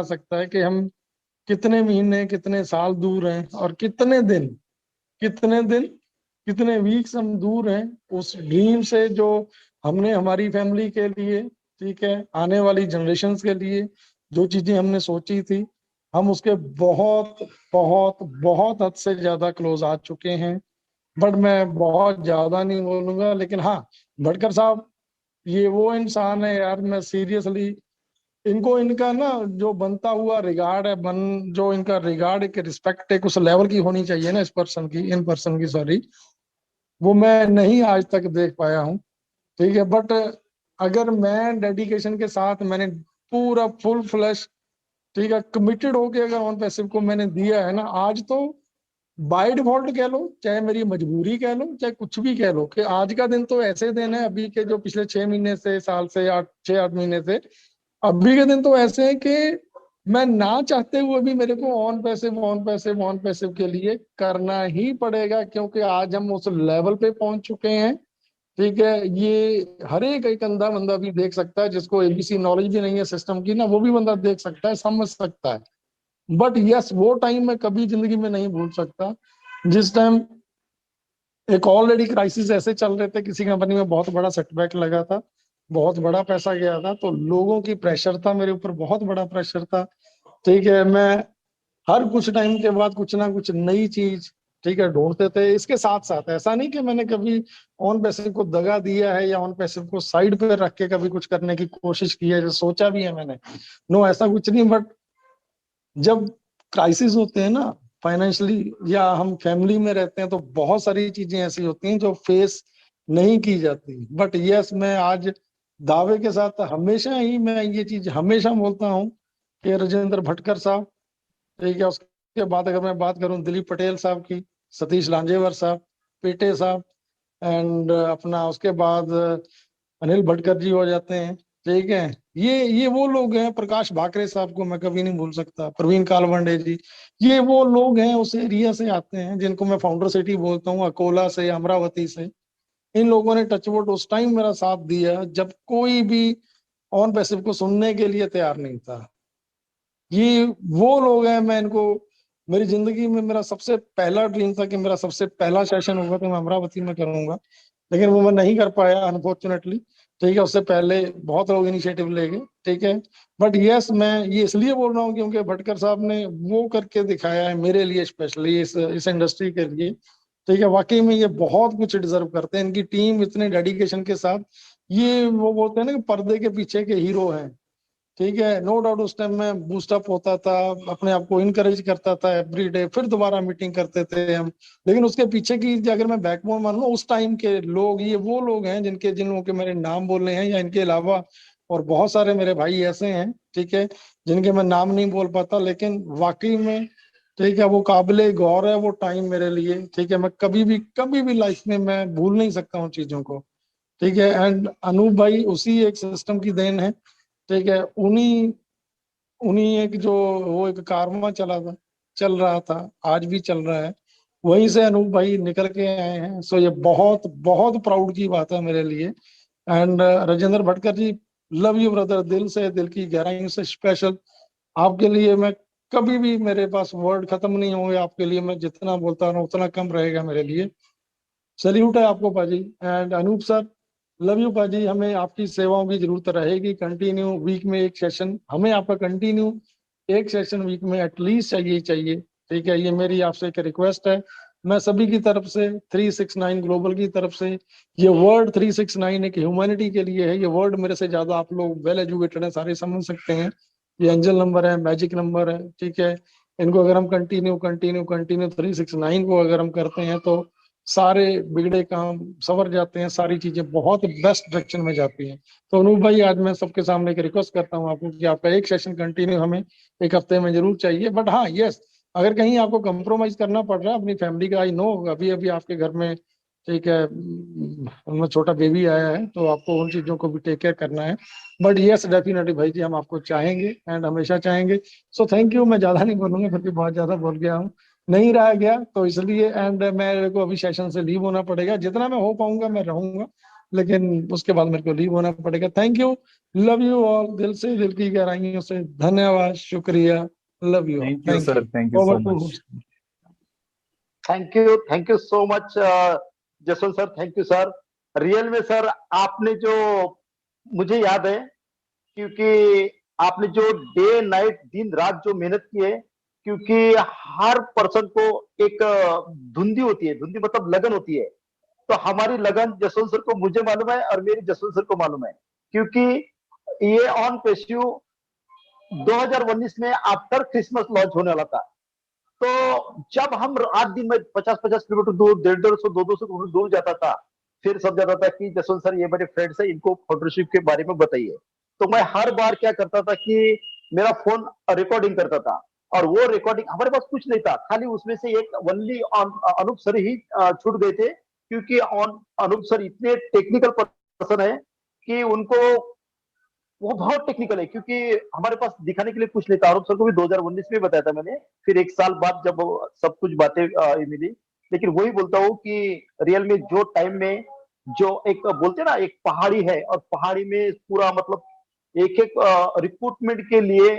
सकता है कि हम कितने महीने कितने साल दूर हैं, और कितने दिन कितने वीक्स हम दूर हैं उस ड्रीम से, जो हमने हमारी फैमिली के लिए, ठीक है, आने वाली जनरेशन्स के लिए जो चीजें हमने सोची थी, हम उसके बहुत बहुत बहुत हद से ज्यादा क्लोज आ चुके हैं। बट मैं बहुत ज्यादा नहीं बोलूंगा, लेकिन हाँ, भटकर साहब ये वो इंसान है यार, मैं सीरियसली इनको, इनका ना जो बनता हुआ रिगार्ड है, जो इनका रिगार्ड, एक रिस्पेक्ट एक उस लेवल की होनी चाहिए ना, इस पर्सन की, इन पर्सन की, सॉरी, वो मैं नहीं आज तक देख पाया हूँ। ठीक है, बट अगर मैं डेडिकेशन के साथ मैंने पूरा फुल फ्लैश, ठीक है, कमिटेड होके अगर ऑन पैसिव को मैंने दिया है ना, आज तो बाय डिफॉल्ट कह लो, चाहे मेरी मजबूरी कह लो, चाहे कुछ भी कह लो, कि आज का दिन तो ऐसे दिन है, अभी के जो पिछले 6 महीने से, साल से, 6 8 महीने से, अभी के दिन तो ऐसे हैं कि मैं ना चाहते हुए भी मेरे को ऑन पैसिव के लिए करना ही पड़ेगा, क्योंकि आज हम उस लेवल पे पहुंच चुके हैं। ठीक है, ये हर एक अंधा बंदा भी देख सकता है, जिसको एबीसी नॉलेज भी नहीं है सिस्टम की ना, वो भी बंदा देख सकता है, समझ सकता है। बट यस, वो टाइम मैं कभी जिंदगी में नहीं भूल सकता, जिस टाइम एक ऑलरेडी क्राइसिस ऐसे चल रहे थे, किसी कंपनी में बहुत बड़ा सेटबैक लगा था, बहुत बड़ा पैसा गया था, तो लोगों की प्रेशर था मेरे ऊपर, बहुत बड़ा प्रेशर था। ठीक है, मैं हर कुछ टाइम के बाद कुछ ना कुछ नई चीज, ठीक है, ढूंढते थे। इसके साथ साथ ऐसा नहीं कि मैंने कभी ऑन पैसिव को दगा दिया है, या ऑन पैसिव को साइड पे रख के कभी कुछ करने की कोशिश की है, जो सोचा भी है मैंने, नो, ऐसा कुछ नहीं। बट जब क्राइसिस होते हैं ना, फाइनेंशियली, या हम फैमिली में रहते हैं, तो बहुत सारी चीजें ऐसी होती हैं जो फेस नहीं की जाती। बट यस, मैं आज दावे के साथ हमेशा ही मैं ये चीज हमेशा बोलता हूँ कि राजेंद्र भटकर साहब, ठीक है, उसके बाद अगर मैं बात करूं दिलीप पटेल साहब की, सतीश लांजेवर साहब, पेटे साहब, एंड अपना उसके बाद अनिल भटकर जी हो जाते हैं। ठीक है, ये वो लोग हैं, प्रकाश भाकरे साहब को मैं कभी नहीं भूल सकता, प्रवीण कालवंडे जी, ये वो लोग हैं उस एरिया से आते हैं, जिनको मैं फाउंडर सिटी बोलता हूँ, अकोला से, अमरावती से। इन लोगों ने टचवुड उस टाइम मेरा साथ दिया जब कोई भी ऑन पैसिव को सुनने के लिए तैयार नहीं था। ये वो लोग हैं, मैं इनको, मेरी जिंदगी में मेरा सबसे पहला ड्रीम था कि मेरा सबसे पहला सेशन होगा तो मैं अमरावती में करूंगा, लेकिन वो मैं नहीं कर पाया अनफॉर्चुनेटली। ठीक है, उससे पहले बहुत लोग इनिशिएटिव ले गए। ठीक है, बट यस, मैं ये इसलिए बोल रहा हूँ क्योंकि भटकर साहब ने वो करके दिखाया है मेरे लिए, स्पेशली इस इंडस्ट्री के लिए। ठीक है, वाकई में ये बहुत कुछ डिजर्व करते हैं, इनकी टीम इतने डेडिकेशन के साथ, ये वो बोलते हैं ना कि पर्दे के पीछे के हीरो हैं। ठीक है, नो डाउट उस टाइम में बूस्टअप होता था, अपने आप को इनकरेज करता था एवरी डे, फिर दोबारा मीटिंग करते थे हम। लेकिन उसके पीछे की अगर मैं बैकबोन मानूं, उस टाइम के लोग, ये वो लोग हैं जिन लोगों के मेरे नाम बोलने हैं, या इनके अलावा और बहुत सारे मेरे भाई ऐसे हैं, ठीक है, जिनके मैं नाम नहीं बोल पाता, लेकिन वाकई में, ठीक है, वो काबिले गौर है वो टाइम मेरे लिए। ठीक है, मैं कभी भी लाइफ में मैं भूल नहीं सकता हूँ चीजों को। ठीक है, एंड अनूप भाई उसी एक सिस्टम की देन है। ठीक है, उन्हीं उन्हीं एक जो वो एक कारवां चल रहा था, आज भी चल रहा है, वहीं से अनूप भाई निकल के आए हैं। सो ये बहुत बहुत प्राउड की बात है मेरे लिए। And Rajendra Bhatkar ji, love you brother, दिल से, दिल की गहराइयों से स्पेशल आपके लिए। मैं कभी भी, मेरे पास वर्ड खत्म नहीं होंगे आपके लिए, मैं जितना बोलता हूँ उतना कम रहेगा मेरे लिए। सैल्यूट है आपको paaji. And Anoop sir, love you paaji, हमें आपकी सेवाओं की जरूरत रहेगी कंटिन्यू। वीक में एक सेशन हमें आपका कंटिन्यू, एक सेशन वीक में एटलीस्ट चाहिए ही चाहिए। ठीक है, ये मेरी आपसे एक रिक्वेस्ट है, मैं सभी की तरफ से, 369 ग्लोबल की तरफ से। ये वर्ड 369 एक ह्यूमैनिटी के लिए है, ये वर्ड मेरे से ज्यादा आप लोग वेल एजुकेटेड हैं, सारे समझ सकते हैं। ये एंजल नंबर है, मैजिक नंबर है। ठीक है, इनको अगर हम कंटिन्यू कंटिन्यू कंटिन्यू 369 को अगर हम करते हैं, तो सारे बिगड़े काम संवर जाते हैं, सारी चीजें बहुत बेस्ट डायरेक्शन में जाती हैं। तो अनूप भाई, आज मैं सबके सामने एक रिक्वेस्ट करता हूँ आपको कि आपका एक सेशन कंटिन्यू हमें एक हफ्ते में जरूर चाहिए। बट हाँ, यस, अगर कहीं आपको कंप्रोमाइज करना पड़ रहा है अपनी फैमिली का, आई नो अभी अभी आपके घर में, ठीक है, उनमें छोटा बेबी आया है, तो आपको उन चीजों को भी टेक केयर करना है। बट यस, डेफिनेटली भाई जी, हम आपको चाहेंगे एंड हमेशा चाहेंगे। सो थैंक यू, मैं ज्यादा नहीं बोलूंगा, फिर भी बहुत ज्यादा बोल गया हूँ, नहीं रहा गया तो इसलिए। एंड मेरे को अभी सेशन से लीव होना पड़ेगा, जितना मैं हो पाऊंगा मैं रहूंगा, लेकिन उसके बाद मेरे को लीव होना पड़ेगा। Thank you, love you all, दिल से, दिल की गहराइयों से धन्यवाद, शुक्रिया, love you all, thank you thank sir, you. Thank you so over too much. Thank you so much Jaswant sir, thank you sir. Real में सर आपने जो, मुझे याद है क्योंकि आपने जो डे नाइट दिन रात जो मेहनत की है, क्योंकि हर पर्सन को एक धुंधी होती है, धुंधी मतलब लगन होती है। तो हमारी लगन जसवंत सर को मुझे मालूम है और मेरी जसवंत सर को मालूम है, क्योंकि ये ऑन पेश्यू 2019 में आफ्टर क्रिसमस लॉन्च होने वाला था। तो जब हम रात दिन में 50-50 किलोमीटर दूर, 150-150, 200 किलोमीटर दूर जाता था, फिर सब जाता था कि जसवंत सर ये मेरे फ्रेंड्स है, इनको फोटोशिप के बारे में बताइए। तो मैं हर बार क्या करता था कि मेरा फोन रिकॉर्डिंग करता था, और वो रिकॉर्डिंग हमारे पास कुछ नहीं था, खाली उसमें से एक ओनली अनूप सर ही छूट गए थे, क्योंकि अनूप सर इतने टेक्निकल पर्सन है कि उनको, वो बहुत टेक्निकल है, क्योंकि हमारे पास दिखाने के लिए कुछ नहीं था। आरोप सर को भी 2019 में बताया था मैंने, फिर एक साल बाद जब सब कुछ बातें मिली। लेकिन वही बोलता हूँ कि रियल में जो टाइम में जो एक बोलते ना एक पहाड़ी है, और पहाड़ी में पूरा मतलब एक एक रिक्रूटमेंट के लिए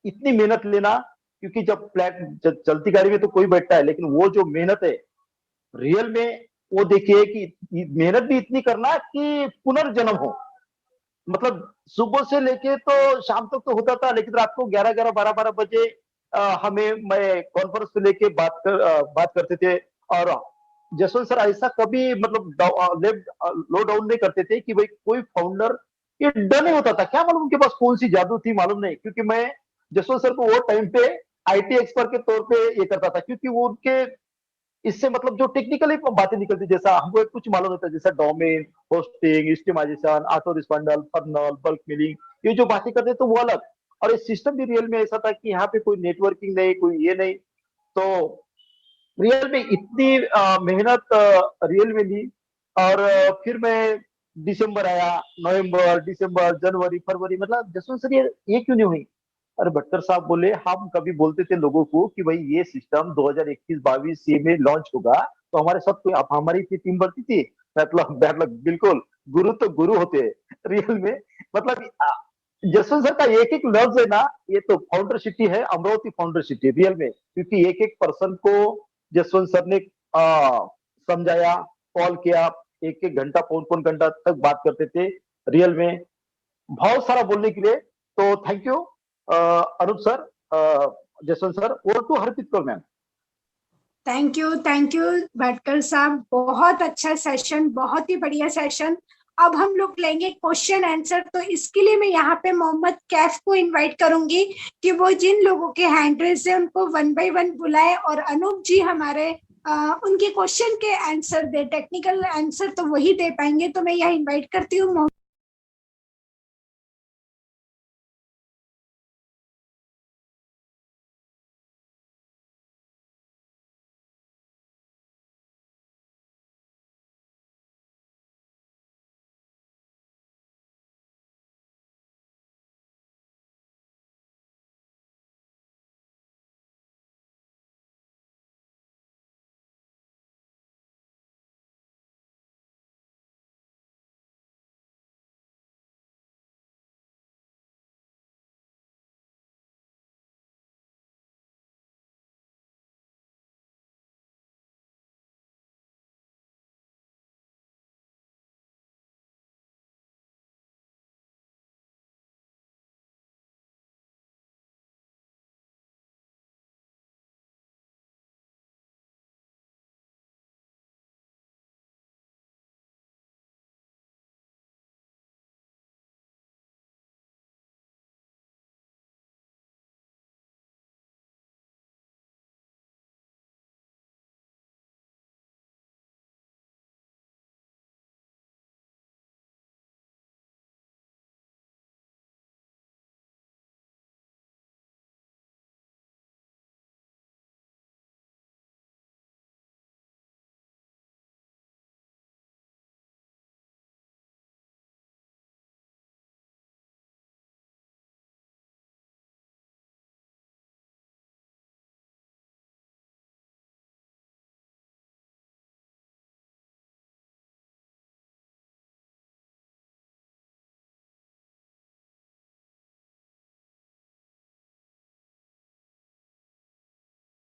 इतनी मेहनत लेना, क्योंकि जब चलती गाड़ी में तो कोई बैठता है, लेकिन वो जो मेहनत है रियल में, वो देखिए कि मेहनत भी इतनी करना कि पुनर्जन्म हो। मतलब सुबह से लेके तो शाम तक तो होता था, लेकिन रात को 11-11, 12-12 बजे हमें मैं कॉन्फ्रेंस पे लेके बात करते थे। और जसवंत सर ऐसा कभी मतलब लो डाउन नहीं करते थे कि भाई कोई फाउंडर ये डर नहीं होता था, क्या मालूम उनके पास कौन सी जादू थी मालूम नहीं, क्योंकि मैं जसवंत सर को वो टाइम पे आईटी एक्सपर्ट के तौर पे ये करता था, क्योंकि वो उनके इससे मतलब जो टेक्निकली बातें निकलती, जैसा हमको कुछ मालूम होता है, जैसा डोमेन, होस्टिंग, स्टीमाइजेशन, auto responder, funnel, bulk mailing, ये जो बातें करते तो वो अलग। और ये सिस्टम भी रियल में ऐसा था कि यहाँ पे कोई नेटवर्किंग नहीं, कोई ये नहीं। तो रियल में इतनी मेहनत रियल में ली। और फिर मैं दिसंबर आया, नवंबर, दिसंबर, जनवरी, फरवरी, मतलब जसवंत सर ये क्यों नहीं हुई? अरे भट्टर साहब बोले, हम कभी बोलते थे लोगों को कि भाई ये सिस्टम 2021-22 ये में लॉन्च होगा, तो हमारे साथ कोई, हमारी इतनी टीम बढ़ती थी, मतलब बिल्कुल गुरु तो गुरु होते हैं रियल में। मतलब जसवंत सर का एक एक लफ्ज है ना, ये तो फाउंडर सिटी है, अमरावती फाउंडर सिटी रियल में, क्योंकि एक एक पर्सन को जसवंत सर ने समझाया, कॉल किया, एक एक घंटा, पौन पौन घंटा तक बात करते थे रियल में, बहुत सारा बोलने के लिए। तो thank you Anoop sir, Jaswant sir, over to Harpreet Kaur ma'am. Thank you Bhatkar sahab, बहुत अच्छा सेशन, बहुत ही बढ़िया सेशन। अब हम लोग लेंगे क्वेश्चन आंसर, तो इसके लिए मैं यहाँ पे मोहम्मद कैफ को इनवाइट करूंगी कि वो जिन लोगों के हैंड रेज है उनको 1 by 1 बुलाए, और अनूप जी हमारे उनके क्वेश्चन के आंसर दे, टेक्निकल आंसर तो वही दे पाएंगे। तो मैं यहाँ इन्वाइट करती हूँ